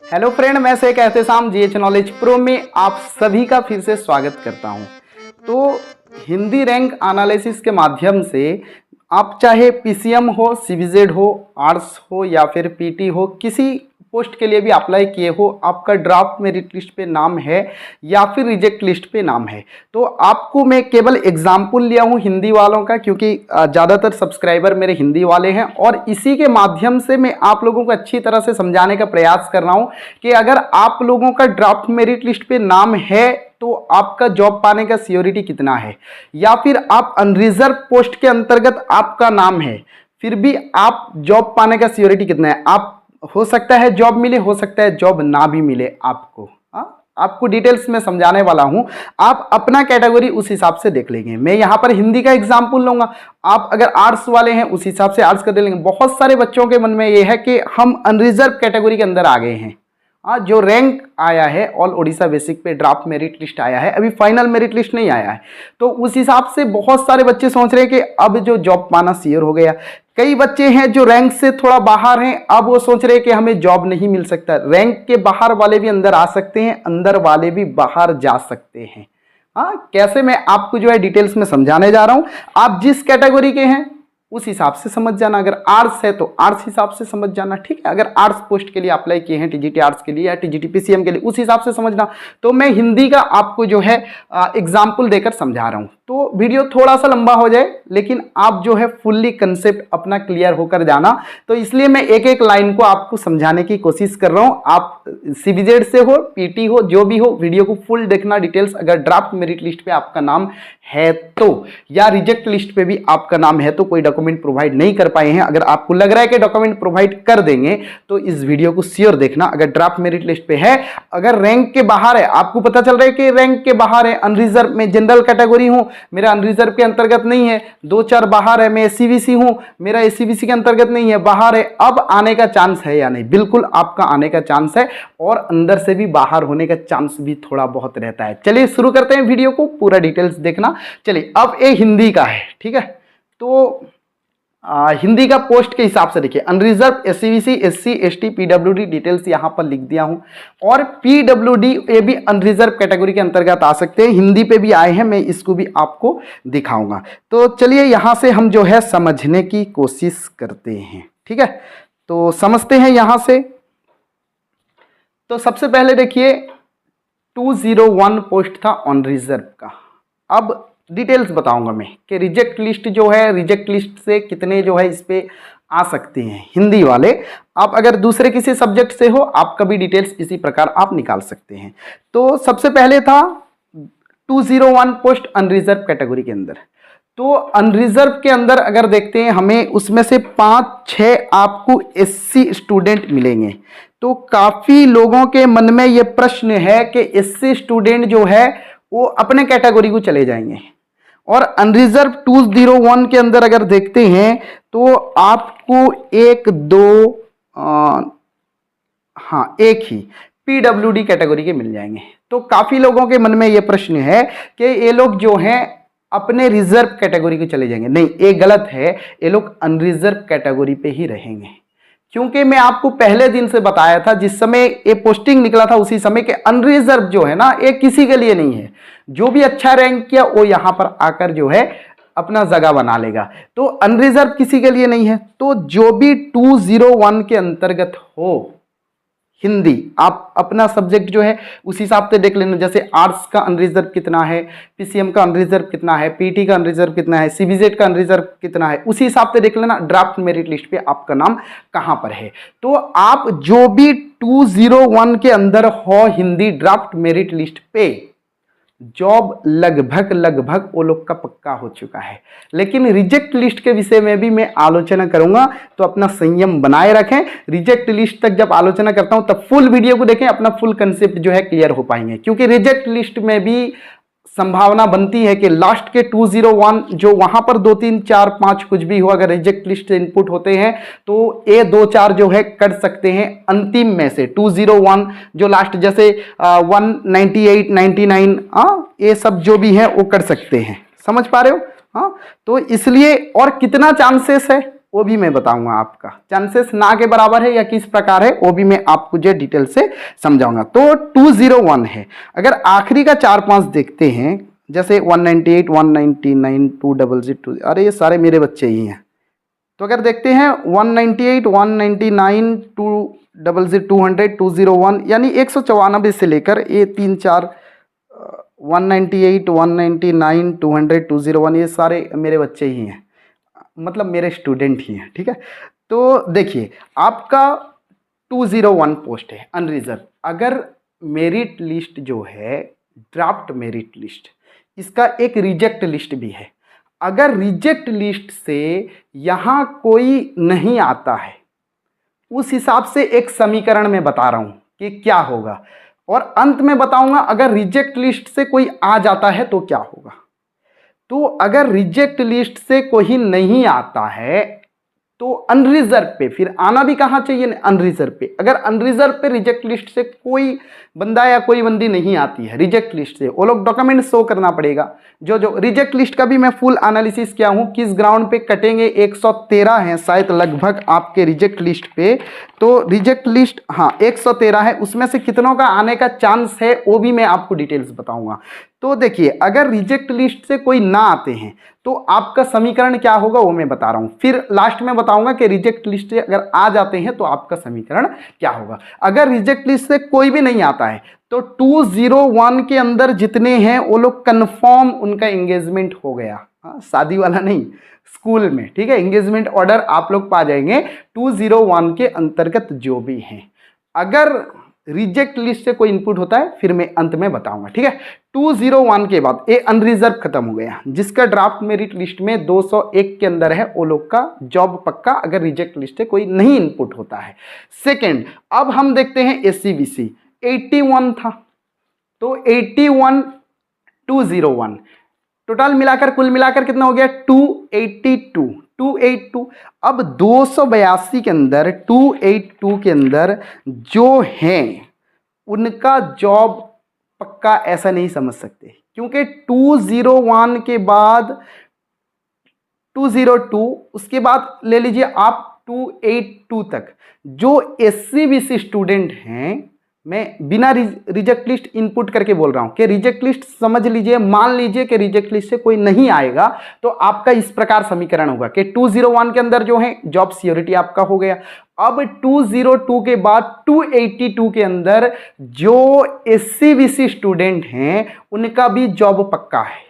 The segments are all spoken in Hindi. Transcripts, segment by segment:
हेलो फ्रेंड, मैं Shaikh Ehtesham GH knowledge pro में आप सभी का फिर से स्वागत करता हूं। तो हिंदी रैंक एनालिसिस के माध्यम से आप चाहे पीसीएम हो, सीबीजेड हो, आर्ट्स हो या फिर पीटी हो, किसी पोस्ट के लिए भी अप्लाई किए हो, आपका ड्राफ्ट मेरिट लिस्ट पे नाम है या फिर रिजेक्ट लिस्ट पे नाम है, तो आपको मैं केवल एग्जाम्पल लिया हूँ हिंदी वालों का, क्योंकि ज़्यादातर सब्सक्राइबर मेरे हिंदी वाले हैं और इसी के माध्यम से मैं आप लोगों को अच्छी तरह से समझाने का प्रयास कर रहा हूँ कि अगर आप लोगों का ड्राफ्ट मेरिट लिस्ट पे नाम है तो आपका जॉब पाने का सियोरिटी कितना है, या फिर आप अनरिजर्व पोस्ट के अंतर्गत आपका नाम है फिर भी आप जॉब पाने का सियोरिटी कितना है। आप हो सकता है जॉब मिले, हो सकता है जॉब ना भी मिले आपको। आपको डिटेल्स में समझाने वाला हूं, आप अपना कैटेगरी उस हिसाब से देख लेंगे। मैं यहां पर हिंदी का एग्जाम्पल लूंगा, आप अगर आर्ट्स वाले हैं उस हिसाब से आर्ट्स का दे लेंगे। बहुत सारे बच्चों के मन में यह है कि हम अनरिजर्व कैटेगरी के अंदर आ गए हैं। जो रैंक आया है ऑल ओडिशा बेसिक पे ड्राफ्ट मेरिट लिस्ट आया है, अभी फाइनल मेरिट लिस्ट नहीं आया है, तो उस हिसाब से बहुत सारे बच्चे सोच रहे हैं कि अब जो जॉब पाना सियोर हो गया। कई बच्चे हैं जो रैंक से थोड़ा बाहर हैं, अब वो सोच रहे हैं कि हमें जॉब नहीं मिल सकता। रैंक के बाहर वाले भी अंदर आ सकते हैं, अंदर वाले भी बाहर जा सकते हैं। कैसे, मैं आपको जो है डिटेल्स में समझाने जा रहा हूं। आप जिस कैटेगरी के हैं उस हिसाब से समझ जाना। अगर आर्ट्स है तो आर्ट्स हिसाब से समझ जाना, ठीक है। अगर आर्ट्स पोस्ट के लिए अप्लाई किए हैं, टीजीटी आर्ट्स के लिए या टीजीटी पीसीएम के लिए, उस हिसाब से समझना। तो मैं हिंदी का आपको जो है एग्जाम्पल देकर समझा रहा हूं, तो वीडियो थोड़ा सा लंबा हो जाए लेकिन आप जो है फुल्ली कंसेप्ट अपना क्लियर होकर जाना। तो इसलिए मैं एक एक लाइन को आपको समझाने की कोशिश कर रहा हूं। आप सीबीजेड से हो, पीटी हो, जो भी हो, वीडियो को फुल देखना, डिटेल्स। अगर ड्राफ्ट मेरिट लिस्ट पे आपका नाम है तो, या रिजेक्ट लिस्ट पे भी आपका नाम है तो, कोई डॉक्यूमेंट प्रोवाइड नहीं कर पाए हैं, अगर आपको लग रहा है कि डॉक्यूमेंट प्रोवाइड कर देंगे तो इस वीडियो को श्योर देखना। अगर ड्राफ्ट मेरिट लिस्ट पे है, अगर रैंक के बाहर है, आपको पता चल रहा है कि रैंक के बाहर है, अनरिजर्व में जनरल कैटेगरी हूं, मेरा अनरिजर्व के अंतर्गत नहीं है, 2-4 बाहर है, मैं एससीबीसी हूं, मेरा एससीबीसी के अंतर्गत नहीं है, बाहर है, अब आने का चांस है या नहीं? बिल्कुल आपका आने का चांस है, और अंदर से भी बाहर होने का चांस भी थोड़ा बहुत रहता है। चलिए शुरू करते हैं वीडियो को, पूरा डिटेल्स देखना। चलिए, अब ये हिंदी का है, ठीक है। तो हिंदी का पोस्ट के हिसाब से देखिए, unreserve, SCBC, SC, ST, PWD details यहां पर लिख दिया हूं। और पीडब्ल्यूडी ये भी अनरिजर्व कैटेगरी के अंतर्गत आ सकते हैं, हिंदी पे भी आए हैं, मैं इसको भी आपको दिखाऊंगा। तो चलिए यहां से हम जो है समझने की कोशिश करते हैं, ठीक है। तो समझते हैं यहां से। तो सबसे पहले देखिए 201 पोस्ट था अनरिजर्व का। अब डिटेल्स बताऊंगा मैं कि रिजेक्ट लिस्ट जो है, रिजेक्ट लिस्ट से कितने जो है इस पे आ सकते हैं हिंदी वाले। आप अगर दूसरे किसी सब्जेक्ट से हो, आपका भी डिटेल्स इसी प्रकार आप निकाल सकते हैं। तो सबसे पहले था 201 पोस्ट अनरिजर्व कैटेगरी के अंदर। तो अनरिजर्व के अंदर अगर देखते हैं, हमें उसमें से 5-6 आपको एससी स्टूडेंट मिलेंगे। तो काफी लोगों के मन में यह प्रश्न है कि एससी स्टूडेंट जो है वो अपने कैटेगरी को चले जाएंगे, और अनरिजर्व 201 के अंदर अगर देखते हैं तो आपको एक ही पीडब्ल्यूडी कैटेगरी के मिल जाएंगे। तो काफी लोगों के मन में यह प्रश्न है कि ये लोग जो हैं अपने रिजर्व कैटेगरी को चले जाएंगे। नहीं, ये गलत है, ये लोग अनरिजर्व कैटेगरी पे ही रहेंगे। क्योंकि मैं आपको पहले दिन से बताया था, जिस समय ये पोस्टिंग निकला था उसी समय के अनरिजर्व जो है ना, ये किसी के लिए नहीं है। जो भी अच्छा रैंक किया वो यहां पर आकर जो है अपना जगह बना लेगा। तो अनरिजर्व किसी के लिए नहीं है। तो जो भी 201 के अंतर्गत हो हिंदी, आप अपना सब्जेक्ट जो है उस हिसाब से देख लेना। जैसे आर्ट्स का अनरिजर्व कितना है, पीसीएम का अनरिजर्व कितना है, पीटी का अनरिजर्व कितना है, सीबीजेड का अनरिजर्व कितना है, उसी हिसाब से देख लेना ड्राफ्ट मेरिट लिस्ट पे आपका नाम कहां पर है। तो आप जो भी 201 के अंदर हो हिंदी ड्राफ्ट मेरिट लिस्ट पे, जॉब लगभग वो लोग का पक्का हो चुका है। लेकिन रिजेक्ट लिस्ट के विषय में भी मैं आलोचना करूंगा, तो अपना संयम बनाए रखें। रिजेक्ट लिस्ट तक जब आलोचना करता हूं तब फुल वीडियो को देखें, अपना फुल कंसेप्ट जो है क्लियर हो पाएंगे। क्योंकि रिजेक्ट लिस्ट में भी संभावना बनती है कि लास्ट के 201 जो वहां पर 2, 3, 4, 5 कुछ भी हो, अगर रिजेक्ट लिस्ट से इनपुट होते हैं तो ये 2-4 जो है कर सकते हैं अंतिम में से। 201 जो लास्ट जैसे 198, 99, ये सब जो भी है वो कर सकते हैं। समझ पा रहे हो? तो इसलिए, और कितना चांसेस है वो भी मैं बताऊंगा। आपका चांसेस ना के बराबर है या किस प्रकार है वो भी मैं आपको जो डिटेल से समझाऊंगा। तो 201 है। अगर आखिरी का 4-5 देखते हैं, जैसे 198, 199, 200, अरे ये सारे मेरे बच्चे ही हैं। तो अगर देखते हैं 198, 199, 200, 200, 201, यानी 194 से लेकर ये 3-4 198, 199, 200, 201 ये सारे मेरे बच्चे ही हैं, मतलब मेरे स्टूडेंट ही हैं। ठीक है, तो देखिए आपका 201 पोस्ट है अनरिजर्व। अगर मेरिट लिस्ट जो है, ड्राफ्ट मेरिट लिस्ट, इसका एक रिजेक्ट लिस्ट भी है। अगर रिजेक्ट लिस्ट से यहाँ कोई नहीं आता है, उस हिसाब से एक समीकरण में बता रहा हूँ कि क्या होगा, और अंत में बताऊंगा अगर रिजेक्ट लिस्ट से कोई आ जाता है तो क्या होगा। तो अगर रिजेक्ट लिस्ट से कोई नहीं आता है तो अनरिजर्व पे, फिर आना भी कहाँ चाहिए, अनरिजर्व पे। अगर अनरिजर्व पे रिजेक्ट लिस्ट से कोई बंदा या कोई बंदी नहीं आती है रिजेक्ट लिस्ट से, वो लोग डॉक्यूमेंट शो करना पड़ेगा। जो रिजेक्ट लिस्ट का भी मैं फुल एनालिसिस किया हूँ, किस ग्राउंड पे कटेंगे। 113 हैं शायद लगभग आपके रिजेक्ट लिस्ट पे। तो रिजेक्ट लिस्ट हाँ 113 है, उसमें से कितनों का आने का चांस है वो भी मैं आपको डिटेल्स बताऊंगा। तो देखिए अगर रिजेक्ट लिस्ट से कोई ना आते हैं तो आपका समीकरण क्या होगा वो मैं बता रहा हूं, फिर लास्ट में बताऊंगा कि रिजेक्ट लिस्ट से अगर आ जाते हैं तो आपका समीकरण क्या होगा। अगर रिजेक्ट लिस्ट से कोई भी नहीं आता है तो 201 के अंदर जितने हैं वो लोग कंफर्म उनका एंगेजमेंट हो गया। हाँ, शादी वाला नहीं, स्कूल में। ठीक है, एंगेजमेंट ऑर्डर आप लोग पा जाएंगे 201 के अंतर्गत जो भी हैं। अगर रिजेक्ट लिस्ट से कोई इनपुट होता है फिर मैं अंत में बताऊंगा। ठीक है, 201 के बाद ये अनरिजर्व खत्म हो गया। जिसका ड्राफ्ट मेरिट लिस्ट में 201 के अंदर है वो लोग का जॉब पक्का, अगर रिजेक्ट लिस्ट से कोई नहीं इनपुट होता है। सेकेंड, अब हम देखते हैं SCBC 81 था, तो 81, 201 टोटल मिलाकर, कुल मिलाकर कितना हो गया 282। अब 282 के अंदर 282 के अंदर जो हैं उनका जॉब पक्का ऐसा नहीं समझ सकते, क्योंकि 201 के बाद 202, उसके बाद ले लीजिए आप 282 तक जो SCBC स्टूडेंट हैं। मैं बिना रिजेक्ट लिस्ट इनपुट करके बोल रहा हूं कि रिजेक्ट लिस्ट समझ लीजिए, मान लीजिए कि रिजेक्ट लिस्ट से कोई नहीं आएगा तो आपका इस प्रकार समीकरण होगा कि 201 के अंदर जो है जॉब सिक्योरिटी आपका हो गया। अब 202 के बाद 282 के अंदर जो SCBC स्टूडेंट हैं उनका भी जॉब पक्का है।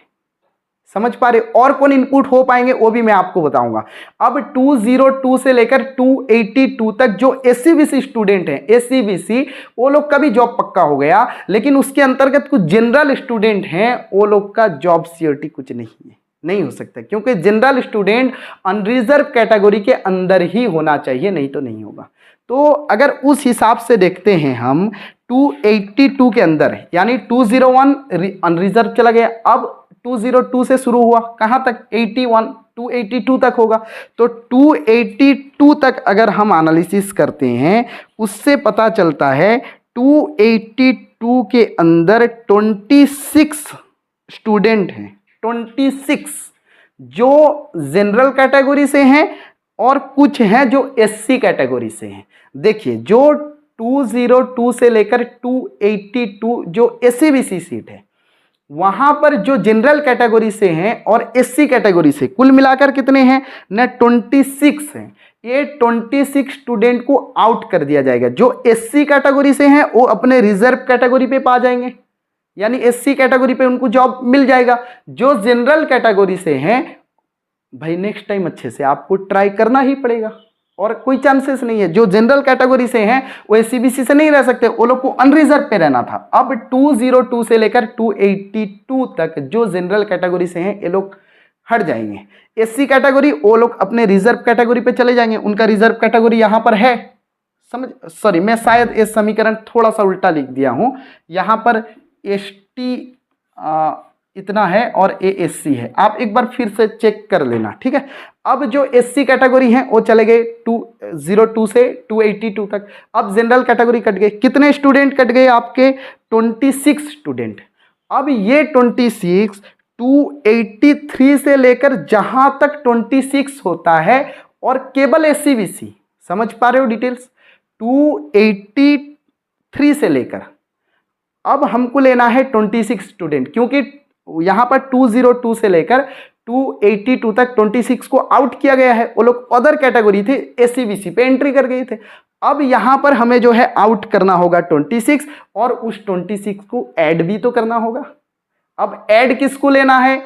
समझ पा रहे, और कौन इनपुट हो पाएंगे वो भी मैं आपको बताऊंगा। अब 202 से लेकर 282 तक जो SCBC स्टूडेंट हैं, SCBC वो लोग का भी जॉब पक्का हो गया, लेकिन उसके अंतर्गत कुछ जनरल स्टूडेंट हैं वो लोग का जॉब सिक्योरिटी कुछ नहीं है, नहीं हो सकता, क्योंकि जनरल स्टूडेंट अनरिजर्व कैटेगरी के अंदर ही होना चाहिए, नहीं तो नहीं होगा। तो अगर उस हिसाब से देखते हैं हम 282 के अंदर, यानी 201 अनरिजर्व चला गया, अब 202 से शुरू हुआ कहां तक 81, 282 तक होगा। तो 282 तक अगर हम एनालिसिस करते हैं उससे पता चलता है 282 के अंदर 26 स्टूडेंट हैं, 26 जो जनरल कैटेगरी से हैं और कुछ हैं जो SC कैटेगरी से हैं। देखिए जो 202 से लेकर 282 जो SCBC सीट है वहां पर जो जनरल कैटेगरी से हैं और SC कैटेगरी से कुल मिलाकर कितने हैं न 26 हैं। ये 26 स्टूडेंट को आउट कर दिया जाएगा। जो SC कैटेगरी से हैं वो अपने रिजर्व कैटेगरी पे पा जाएंगे, यानी SC कैटेगरी पे उनको जॉब मिल जाएगा। जो जनरल कैटेगरी से हैं भाई नेक्स्ट टाइम अच्छे से आपको ट्राई करना ही पड़ेगा और कोई चांसेस नहीं है। जो जनरल कैटेगरी से हैं वो SCBC से नहीं रह सकते, वो लोग को अनरिजर्व पे रहना था। अब 202 से लेकर 282 तक जो जनरल कैटेगरी से हैं ये लोग हट जाएंगे। SC कैटेगरी वो लोग अपने रिजर्व कैटेगरी पे चले जाएंगे, उनका रिजर्व कैटेगरी यहाँ पर है। समझ, सॉरी मैं शायद ये समीकरण थोड़ा सा उल्टा लिख दिया हूँ। यहाँ पर ST इतना है और SC है, आप एक बार फिर से चेक कर लेना। ठीक है, अब जो SC कैटेगरी हैं वो चले गए 202 से 282 तक। अब जनरल कैटेगरी कट गए, कितने स्टूडेंट कट गए आपके 26 स्टूडेंट। अब ये 26 283 से लेकर जहां तक 26 होता है और केवल SCBC, समझ पा रहे हो डिटेल्स, 283 से लेकर अब हमको लेना है 26 स्टूडेंट, क्योंकि यहाँ पर 202 से लेकर 282 तक 26 को आउट किया गया है। वो लोग अदर कैटेगरी थे, SCBC पे एंट्री कर गए थे। अब यहाँ पर हमें जो है आउट करना होगा 26 और उस 26 को ऐड भी तो करना होगा। अब ऐड किसको लेना है?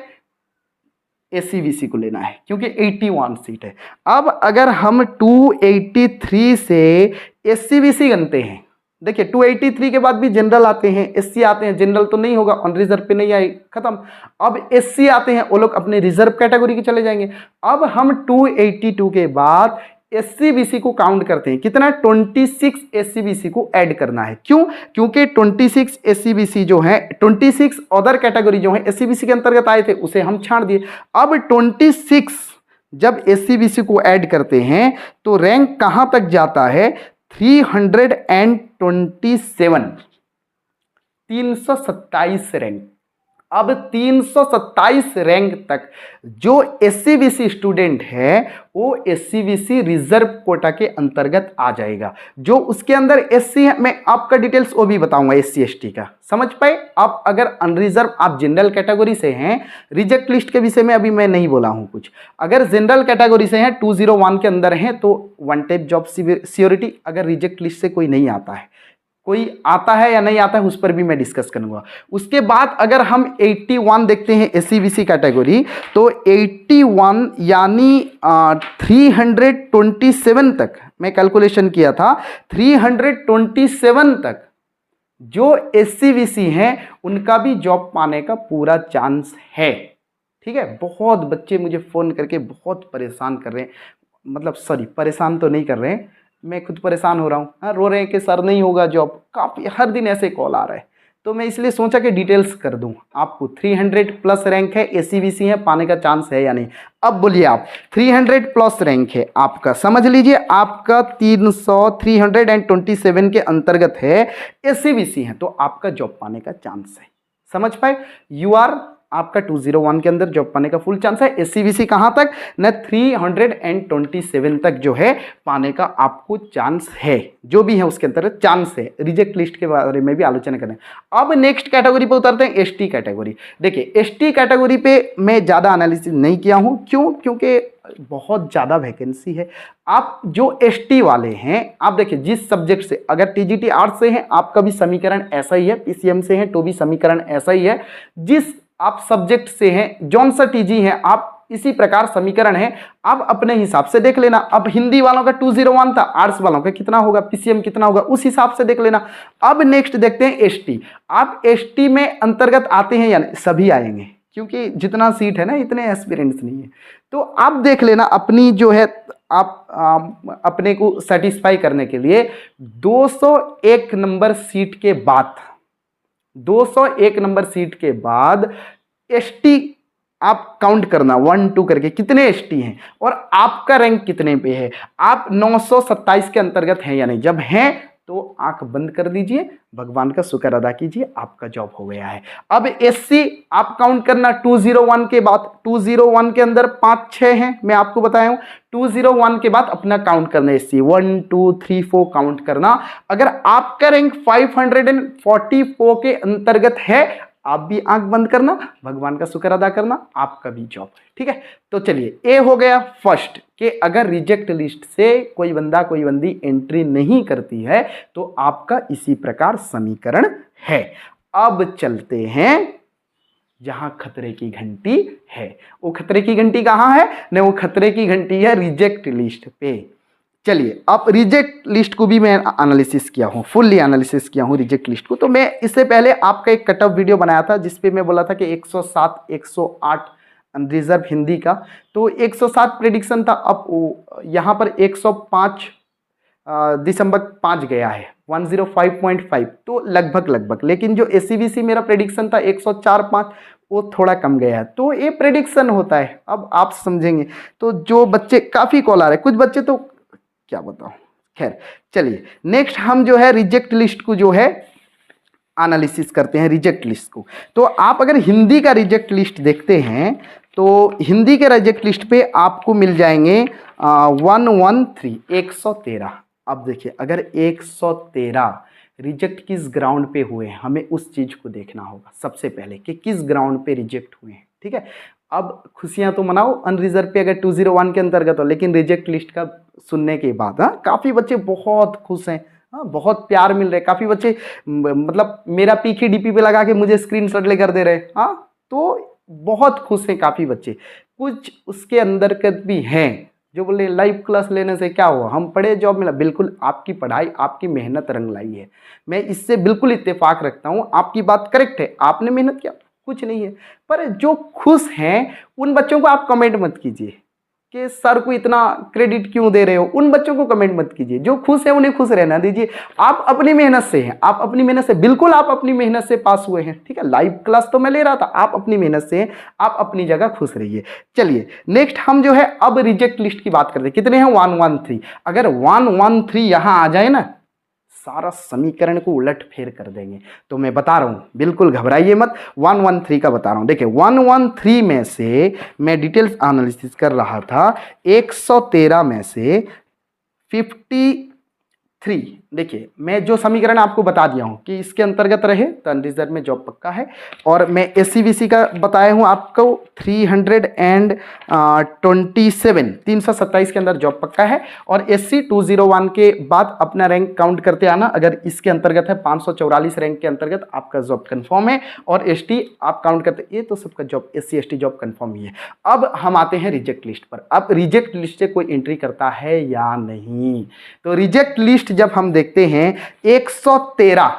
SCBC को लेना है, क्योंकि 81 सीट है। अब अगर हम 283 से SCBC गनते हैं, देखिए 283 के बाद भी जनरल आते हैं, SC आते हैं, जनरल तो नहीं होगा, ऑन रिजर्व पे नहीं आए, खत्म। अब SC आते हैं, वो लोग अपने रिजर्व कैटेगरी के चले जाएंगे। अब हम 282 के बाद SCBC को काउंट करते हैं, कितना? 26 SCBC को ऐड करना है। क्यों? क्योंकि 26 SCBC जो है, 26 अदर कैटेगरी जो है SCBC के अंतर्गत आए थे, उसे हम छाड़ दिए। अब 26 जब SCBC को ऐड करते हैं तो रैंक कहां तक जाता है? 327 रैंक। अब 327 रैंक तक जो SCBC स्टूडेंट है वो SCBC रिजर्व कोटा के अंतर्गत आ जाएगा। जो उसके अंदर SC है, मैं आपका डिटेल्स वो भी बताऊंगा SC ST का, समझ पाए आप? अगर अनरिजर्व आप जनरल कैटेगरी से हैं, रिजेक्ट लिस्ट के विषय में अभी मैं नहीं बोला हूं कुछ, अगर जनरल कैटेगरी से हैं 201 के अंदर हैं तो वन टाइप जॉब सिक्योरिटी, अगर रिजेक्ट लिस्ट से कोई नहीं आता है, कोई आता है या नहीं आता है, उस पर भी मैं डिस्कस करूंगा। उसके बाद अगर हम 81 देखते हैं SCBC कैटेगरी, तो 81 यानी 327 तक मैं कैलकुलेशन किया था, 327 तक जो SCBC हैं उनका भी जॉब पाने का पूरा चांस है। ठीक है, बहुत बच्चे मुझे फ़ोन करके बहुत परेशान कर रहे हैं, मतलब सॉरी परेशान तो नहीं कर रहे हैं, मैं खुद परेशान हो रहा हूँ। हाँ, रो रहे हैं कि सर नहीं होगा जॉब, काफ़ी हर दिन ऐसे कॉल आ रहा है, तो मैं इसलिए सोचा कि डिटेल्स कर दूं आपको। 300 प्लस रैंक है, SCBC है, पाने का चांस है या नहीं? अब बोलिए आप, 300 प्लस रैंक है आपका, समझ लीजिए आपका 327 के अंतर्गत है, SCBC है, तो आपका जॉब पाने का चांस है। समझ पाए? UR आपका 201 के अंदर जॉब पाने का फुल चांस है। SCBC कहां तक? न 327 तक जो है पाने का आपको चांस है, जो भी है उसके अंदर चांस है। रिजेक्ट लिस्ट के बारे में भी आलोचना करें। अब नेक्स्ट कैटेगरी पे उतरते हैं, ST कैटेगरी। देखिए ST कैटेगरी पे मैं ज़्यादा एनालिसिस नहीं किया हूं, क्यों? क्योंकि बहुत ज़्यादा वैकेंसी है। आप जो ST वाले हैं, आप देखिए जिस सब्जेक्ट से, अगर TGT आर्ट्स से हैं आपका भी समीकरण ऐसा ही है, PCM से हैं तो भी समीकरण ऐसा ही है। जिस आप सब्जेक्ट से हैं, जौन सा TG हैं आप, इसी प्रकार समीकरण है, आप अपने हिसाब से देख लेना। अब हिंदी वालों का 201 था, आर्ट्स वालों का कितना होगा, PCM कितना होगा, उस हिसाब से देख लेना। अब नेक्स्ट देखते हैं ST। आप ST में अंतर्गत आते हैं या नहीं? सभी आएंगे, क्योंकि जितना सीट है ना इतने एस्पिरेंट्स नहीं है। तो आप देख लेना अपनी जो है, आप अपने को सेटिस्फाई करने के लिए 201 नंबर सीट के बाद, 201 नंबर सीट के बाद ST आप काउंट करना 1 2 करके, कितने ST हैं और आपका रैंक कितने पे है, आप 927 के अंतर्गत हैं या नहीं। जब हैं तो आंख बंद कर दीजिए, भगवान का शुक्र अदा कीजिए, आपका जॉब हो गया है। अब SC आप काउंट करना 201 के बाद, 201 के अंदर 5 6 हैं, मैं आपको बताया हूं। 201 के बाद अपना काउंट करना SC 1 2 3 4 काउंट करना। अगर आपका रैंक 544 के अंतर्गत है, आप भी आंख बंद करना, भगवान का शुक्र अदा करना, आपका भी जॉब है। ठीक है, तो चलिए ए हो गया फर्स्ट, कि अगर रिजेक्ट लिस्ट से कोई बंदा कोई बंदी एंट्री नहीं करती है तो आपका इसी प्रकार समीकरण है। अब चलते हैं जहां खतरे की घंटी है। वो खतरे की घंटी कहां है? न वो खतरे की घंटी है रिजेक्ट लिस्ट पे। चलिए, अब रिजेक्ट लिस्ट को भी मैं एनालिसिस किया हूँ, फुल्ली एनालिसिस किया हूँ रिजेक्ट लिस्ट को। तो मैं इससे पहले आपका एक कट ऑफ वीडियो बनाया था जिसपे मैं बोला था कि 107 108 रिजर्व हिंदी का, तो 107 प्रेडिक्शन था। अब यहाँ पर 105 दिसंबर 5 गया है 105.5, तो लगभग। लेकिन जो SCBC मेरा प्रेडिक्शन था 104.5, वो थोड़ा कम गया है। तो ये प्रेडिक्शन होता है, अब आप समझेंगे। तो जो बच्चे, काफ़ी कॉल आ रहे हैं, कुछ बच्चे तो क्या बताऊं, खैर चलिए नेक्स्ट हम जो है रिजेक्ट लिस्ट को जो है एनालिसिस करते हैं, रिजेक्ट लिस्ट को। तो आप अगर हिंदी का रिजेक्ट लिस्ट देखते हैं तो हिंदी के रिजेक्ट लिस्ट पे आपको मिल जाएंगे 113। अब देखिए, अगर 113 रिजेक्ट किस ग्राउंड पे हुए हैं, हमें उस चीज़ को देखना होगा सबसे पहले कि किस ग्राउंड पे रिजेक्ट हुए हैं। ठीक है, अब खुशियां तो मनाओ अनरिजर्व पे अगर 201 के अंतर्गत हो, लेकिन रिजेक्ट लिस्ट का सुनने के बाद काफ़ी बच्चे बहुत खुश हैं, बहुत प्यार मिल रहे हैं। काफ़ी बच्चे मतलब मेरा पीके डीपी पे लगा के मुझे स्क्रीनशॉट लेकर दे रहे हैं। तो बहुत खुश हैं काफ़ी बच्चे। कुछ उसके अंतर्गत भी हैं जो बोले लाइव क्लास लेने से क्या हुआ, हम पढ़े जॉब मिला। बिल्कुल, आपकी पढ़ाई आपकी मेहनत रंग लाई है, मैं इससे बिल्कुल इत्तेफाक रखता हूँ। आपकी बात करेक्ट है, आपने मेहनत किया, कुछ नहीं है। पर जो खुश हैं उन बच्चों को आप कमेंट मत कीजिए कि सर को इतना क्रेडिट क्यों दे रहे हो। उन बच्चों को कमेंट मत कीजिए, जो खुश है उन्हें खुश रहना दीजिए। आप अपनी मेहनत से हैं, आप अपनी मेहनत से, बिल्कुल आप अपनी मेहनत से पास हुए हैं। ठीक है, लाइव क्लास तो मैं ले रहा था, आप अपनी मेहनत से हैं, आप अपनी जगह खुश रहिए। चलिए नेक्स्ट हम जो है अब रिजेक्ट लिस्ट की बात करते हैं। कितने हैं? 113। अगर 113 यहां आ जाए ना, सारा समीकरण को उलट फेर कर देंगे। तो मैं बता रहा हूं, बिल्कुल घबराइए मत, 113 का बता रहा हूं। देखिए 113 में से मैं डिटेल्स एनालिसिस कर रहा था, 113 में से 53, देखिए मैं जो समीकरण आपको बता दिया हूं कि इसके अंतर्गत रहे तो अनरिजर्व में जॉब पक्का है। और मैं एससीबीसी का बताया हूं आपको 327 के अंदर जॉब पक्का है। और एससी 201 के बाद अपना रैंक काउंट करते आना, अगर इसके अंतर्गत है 544 रैंक के अंतर्गत आपका जॉब कंफर्म है। और एसटी आप काउंट करते, ये तो सबका job SC ST job confirm ही है। अब हम आते हैं रिजेक्ट लिस्ट पर। अब रिजेक्ट लिस्ट से कोई एंट्री करता है या नहीं? तो रिजेक्ट लिस्ट जब हम देखते हैं 113,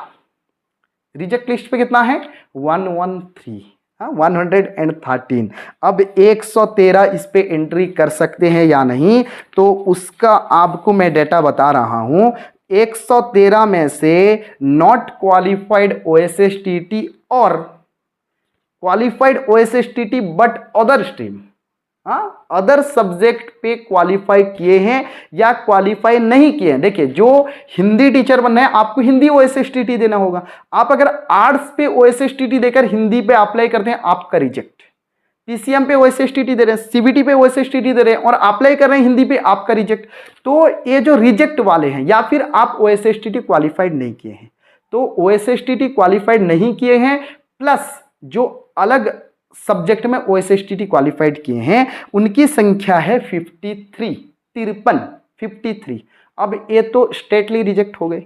रिजेक्ट लिस्ट पे कितना है? 113, 113। अब 113 इस पे एंट्री कर सकते हैं या नहीं, तो उसका आपको मैं डेटा बता रहा हूं। 113 में से नॉट क्वालिफाइड ओएसएसटीटी और qualified OSSTT but other stream, other subject पे क्वालिफाई किए हैं या क्वालिफाई नहीं किए हैं। देखिए, जो हिंदी टीचर बनना है आपको हिंदी ओएसएसटीटी देना होगा। आप अगर आर्ट्स पे ओएसएसटीटी देकर हिंदी पे अप्लाई करते हैं, आपका रिजेक्ट। पीसीएम पे ओएसएसटीटी दे रहे हैं, सीबीटी पे ओएसएसटीटी दे रहे हैं और अप्लाई कर रहे हैं हिंदी पे, आपका रिजेक्ट। तो ये जो रिजेक्ट वाले हैं, या फिर आप ओएसएसटीटी क्वालिफाइड नहीं किए हैं, तो ओएसएसटीटी क्वालिफाइड नहीं किए हैं प्लस जो अलग सब्जेक्ट में ओएसएसटीटी क्वालिफाइड किए हैं उनकी संख्या है 53, 53। अब ये तो स्टेटली रिजेक्ट हो गए,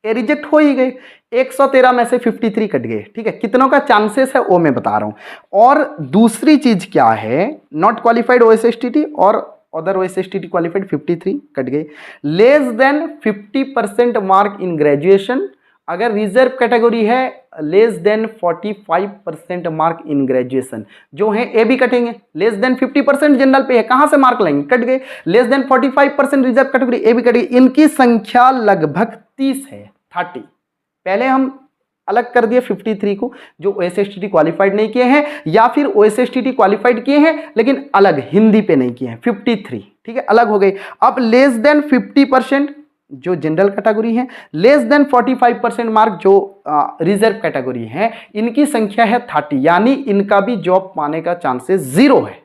ये रिजेक्ट हो ही गए। 113 में से 53 कट गए। ठीक है, कितनों का चांसेस है वो मैं बता रहा हूं। और दूसरी चीज क्या है, नॉट क्वालिफाइड ओएसएसटीटी और अदर ओएसएसटीटी क्वालिफाइड 53 कट गए। Less than 50% mark in graduation, अगर रिजर्व कैटेगरी है less than 45% mark in graduation, जो है ए भी कटेंगे। लेस देन 50% जनरल पे है, कहां से मार्क लेंगे? कट गए। लेस देन 45% रिजर्व कैटेगरी, ए भी कट गई। इनकी संख्या लगभग 30 है, 30। पहले हम अलग कर दिए 53 को, जो ओएसएसटीटी क्वालिफाइड नहीं किए हैं या फिर ओएसएसटीटी क्वालिफाइड किए हैं लेकिन अलग हिंदी पे नहीं किए हैं, 53। ठीक है, अलग हो गई। अब लेस देन 50% जो जनरल कैटेगरी है, लेस देन 45% मार्क जो रिजर्व कैटेगरी है, इनकी संख्या है 30, यानी इनका भी जॉब पाने का चांसेस 0 है।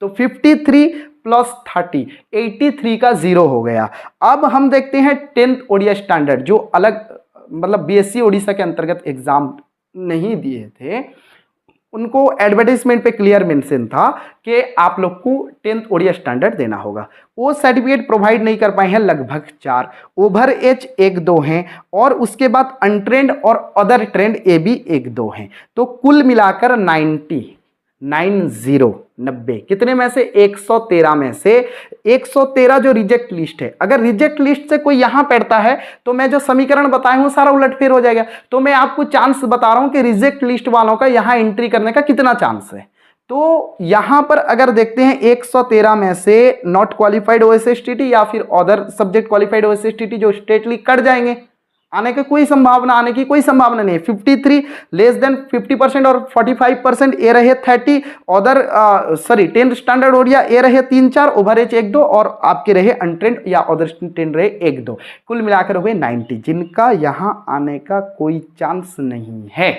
तो 53 प्लस 30, 83 का 0 हो गया। अब हम देखते हैं 10th ओडिया स्टैंडर्ड, जो अलग मतलब बीएससी ओडिशा के अंतर्गत एग्जाम नहीं दिए थे, उनको एडवर्टाइजमेंट पे क्लियर मेंशन था कि आप लोग को 10th ओडिया स्टैंडर्ड देना होगा। वो सर्टिफिकेट प्रोवाइड नहीं कर पाए हैं लगभग 4, ओवर एज 1-2 हैं और उसके बाद अनट्रेंड और अदर ट्रेंड ए भी 1-2 हैं। तो कुल मिलाकर 90 कितने में से? 113 में से 113 जो रिजेक्ट लिस्ट है। अगर रिजेक्ट लिस्ट से कोई यहां बैठता है तो मैं जो समीकरण बताया हूं सारा उलटफेर हो जाएगा। तो मैं आपको चांस बता रहा हूं कि रिजेक्ट लिस्ट वालों का यहां एंट्री करने का कितना चांस है। तो यहां पर अगर देखते हैं 113 में से नॉट क्वालिफाइड ओएसएसटीटी या फिर अदर सब्जेक्ट क्वालिफाइड ओएसएसटीटी जो स्टेटली कट जाएंगे, आने की कोई संभावना नहीं है। 53 लेस देन 50% और 45% ए रहे 30, अदर 10th स्टैंडर्ड ओडिया ए रहे 3-4, ओवरेज 1-2 और आपके रहे अनट्रेंड या अदर ट्रेंड रहे 1-2, कुल मिलाकर हुए 90, जिनका यहां आने का कोई चांस नहीं है।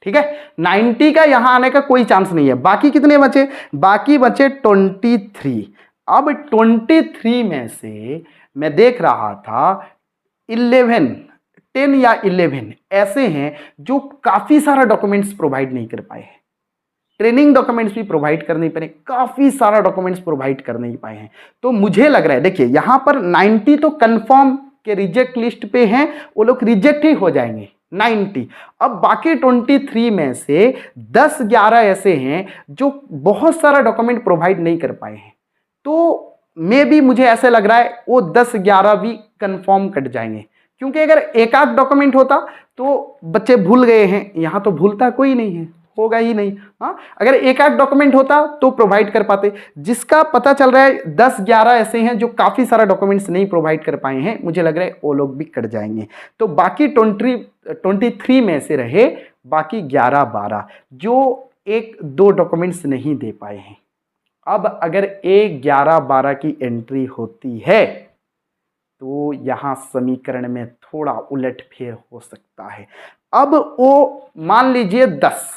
ठीक है, 90 का यहां आने का कोई चांस नहीं है। बाकी कितने बचे? बाकी बचे 23। अब 23 में से मैं देख रहा था 11, 10 या 11 ऐसे हैं जो काफी सारा डॉक्यूमेंट्स प्रोवाइड नहीं कर पाए हैं। ट्रेनिंग डॉक्यूमेंट्स भी प्रोवाइड कर नहीं पाए, काफी सारा डॉक्यूमेंट्स प्रोवाइड कर नहीं पाए हैं। तो मुझे लग रहा है, देखिए यहां पर 90 तो कंफर्म के रिजेक्ट लिस्ट पे हैं, वो लोग रिजेक्ट ही हो जाएंगे 90। अब बाकी 23 में से 10-11 ऐसे हैं जो बहुत सारा डॉक्यूमेंट प्रोवाइड नहीं कर पाए हैं। तो मे भी मुझे ऐसे लग रहा है वो 10-11 भी कंफर्म कट जाएंगे, क्योंकि अगर एक आध डॉक्यूमेंट होता तो बच्चे भूल गए हैं, यहां तो भूलता कोई नहीं है, होगा ही नहीं। हाँ, अगर एक आध डॉक्यूमेंट होता तो प्रोवाइड कर पाते। जिसका पता चल रहा है 10-11 ऐसे हैं जो काफी सारा डॉक्यूमेंट्स नहीं प्रोवाइड कर पाए हैं, मुझे लग रहा है वो लोग भी कट जाएंगे। तो बाकी 23 में से रहे बाकी 11-12 जो 1-2 डॉक्यूमेंट्स नहीं दे पाए हैं। अब अगर 11-12 की एंट्री होती है तो यहां समीकरण में थोड़ा उलटफेर हो सकता है। अब वो मान लीजिए 10,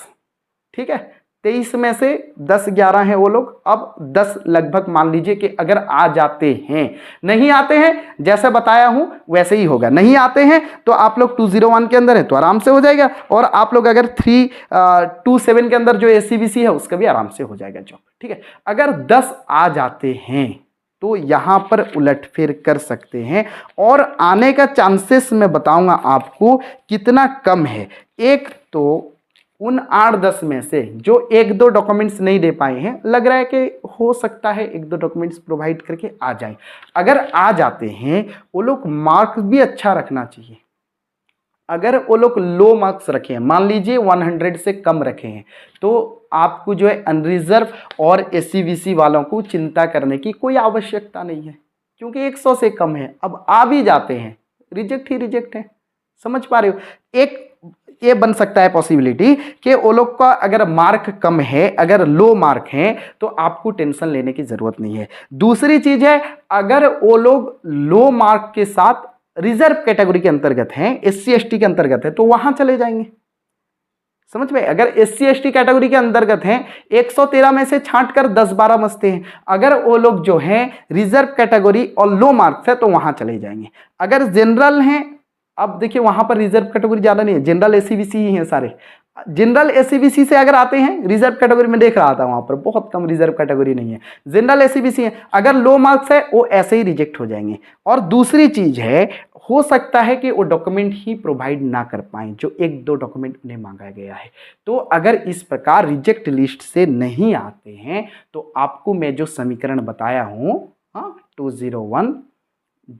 ठीक है, 23 में से 10-11 हैं वो लोग, अब 10 लगभग मान लीजिए कि अगर आ जाते हैं। नहीं आते हैं जैसे बताया हूं वैसे ही होगा, नहीं आते हैं तो आप लोग 201 के अंदर है तो आराम से हो जाएगा, और आप लोग अगर 327 के अंदर जो ACBC है उसका भी आराम से हो जाएगा जॉब, ठीक है। अगर 10 आ जाते हैं तो यहां पर उलटफेर कर सकते हैं, और आने का चांसेस मैं बताऊंगा आपको कितना कम है। एक तो उन 8-10 में से जो 1-2 डॉक्यूमेंट्स नहीं दे पाए हैं, लग रहा है कि हो सकता है 1-2 डॉक्यूमेंट्स प्रोवाइड करके आ जाए। अगर आ जाते हैं वो लोग मार्क्स भी अच्छा रखना चाहिए। अगर वो लोग लो मार्क्स रखे हैं, मान लीजिए 100 से कम रखे हैं, तो आपको जो है अनरिजर्व और ACBC वालों को चिंता करने की कोई आवश्यकता नहीं है, क्योंकि 100 से कम है। अब आ भी जाते हैं, रिजेक्ट ही रिजेक्ट है, समझ पा रहे हो। एक ये बन सकता है पॉसिबिलिटी कि वो लोग का अगर मार्क कम है, अगर लो मार्क है, तो आपको टेंशन लेने की जरूरत नहीं है। दूसरी चीज है, अगर वो लोग लो मार्क के साथ रिजर्व कैटेगरी के अंतर्गत हैं, SC ST के अंतर्गत है, तो वहां चले जाएंगे, समझ में। अगर SC ST कैटेगरी के अंतर्गत हैं, 113 में से छांट कर 10-12 बचते हैं। अगर वो लोग जो हैं रिजर्व कैटेगरी और लो मार्क्स है तो वहां चले जाएंगे। अगर जनरल हैं, अब देखिए वहां पर रिजर्व कैटेगरी ज्यादा नहीं है, जनरल ACBC ही है सारे। जनरल ACBC से अगर आते हैं, रिजर्व कैटेगरी में देख रहा था वहां पर बहुत कम रिजर्व कैटेगरी नहीं है, जनरल ACBC है। अगर लो मार्क्स है वो ऐसे ही रिजेक्ट हो जाएंगे। और दूसरी चीज है, हो सकता है कि वो डॉक्यूमेंट ही प्रोवाइड ना कर पाए जो 1-2 डॉक्यूमेंट उन्हें मांगा गया है। तो अगर इस प्रकार रिजेक्ट लिस्ट से नहीं आते हैं तो आपको मैं जो समीकरण बताया हूं, 201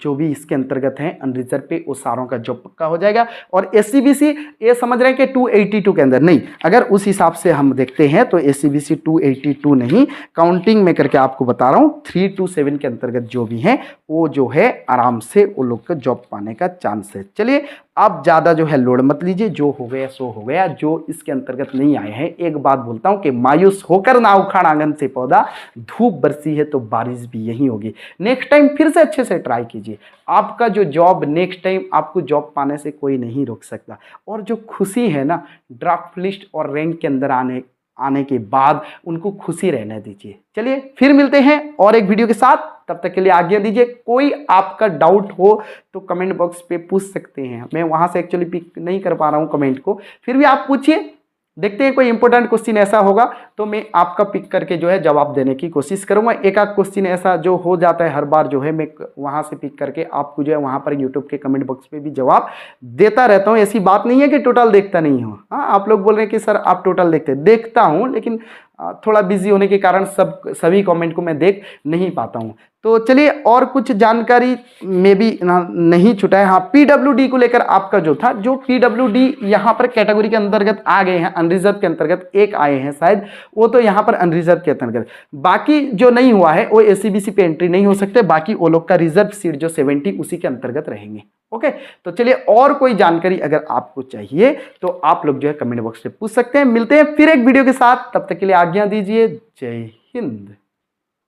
जो भी इसके अंतर्गत हैं अनरिजर्व पे, उस सारों का जॉब पक्का हो जाएगा। और ACBC ये समझ रहे हैं कि 282 के अंदर नहीं, अगर उस हिसाब से हम देखते हैं तो ACBC 282 नहीं, काउंटिंग में करके आपको बता रहा हूं 327 के अंतर्गत जो भी हैं वो जो है आराम से वो लोग का जॉब पाने का चांस है। चलिए आप ज़्यादा जो है लोड मत लीजिए, जो हो गया सो हो गया। जो इसके अंतर्गत नहीं आए हैं, एक बात बोलता हूँ कि मायूस होकर ना उखाड़ आंगन से पौधा, धूप बरसी है तो बारिश भी यही होगी। नेक्स्ट टाइम फिर से अच्छे से ट्राई कीजिए, आपका जो जॉब नेक्स्ट टाइम आपको जॉब पाने से कोई नहीं रोक सकता। और जो खुशी है ना ड्राफ्ट लिस्ट और रैंक के अंदर आने के बाद, उनको खुशी रहने दीजिए। चलिए फिर मिलते हैं और एक वीडियो के साथ, तब तक के लिए आज्ञा दीजिए। कोई आपका डाउट हो तो कमेंट बॉक्स पे पूछ सकते हैं, मैं वहां से एक्चुअली पिक नहीं कर पा रहा हूं कमेंट को, फिर भी आप पूछिए, देखते हैं कोई इंपॉर्टेंट क्वेश्चन ऐसा होगा तो मैं आपका पिक करके जो है जवाब देने की कोशिश करूंगा। एक आध क्वेश्चन ऐसा जो हो जाता है हर बार जो है मैं वहां से पिक करके आपको जो है वहां पर यूट्यूब के कमेंट बॉक्स पे भी जवाब देता रहता हूं। ऐसी बात नहीं है कि टोटल देखता नहीं हूं। हाँ, आप लोग बोल रहे हैं कि सर आप टोटल देखता हूं, लेकिन थोड़ा बिजी होने के कारण सभी कमेंट को मैं देख नहीं पाता हूं। तो चलिए और कुछ जानकारी में भी नहीं छुटा है। हाँ, PWD को लेकर आपका जो था, जो PWD यहाँ पर कैटेगरी के अंतर्गत आ गए हैं, अनरिजर्व के अंतर्गत एक आए हैं शायद, वो तो यहाँ पर अनरिजर्व के अंतर्गत, बाकी जो नहीं हुआ है वो ACBC पे एंट्री नहीं हो सकते। बाकी वो लोग का रिजर्व सीट जो 70 उसी के अंतर्गत रहेंगे। ओके, तो चलिए और कोई जानकारी अगर आपको चाहिए तो आप लोग जो है कमेंट बॉक्स में पूछ सकते हैं। मिलते हैं फिर एक वीडियो के साथ, तब तक के लिए आज्ञा दीजिए। जय हिंद।